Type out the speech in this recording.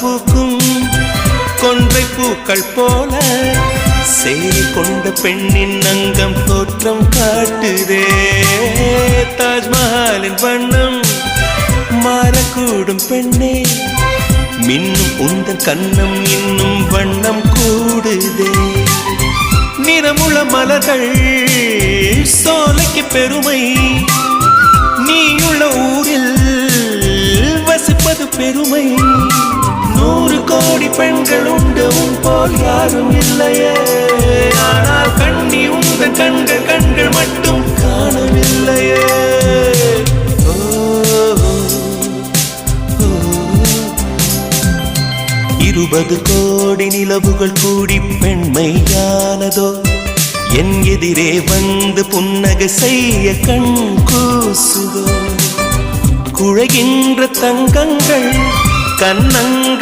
பூக்கும் கொன்றை பூக்கள் போல சேரி கொண்ட பெண்ணின் அங்கம் தோற்றம் காட்டுதே. தாஜ்மஹாலின் வண்ணம் மாறக்கூடும் பெண்ணே, மின்னும் உந்தன் கண்ணம் இன்னும் வண்ணம் கூடுதே. நிறமுள்ள மலர்கள் சோலைக்கு பெருமை, நீயுள்ள ஊரில் வசிப்பது பெருமை. 100 கோடி பெண்கள் உண்டு உன் போல் யாரும் இல்லையே, ஆனால் கண்ணி உந்தன் கண்கள் கண்கள் மட்டும் காணவில்லையே. 20 கோடி நிலவுகள் கூடி பெண்மையானதோ, என் எதிரே வந்து புன்னகை செய்ய கண் கூசுதோ. குழைகின்ற தங்கங்கள் கண்ணங்கள்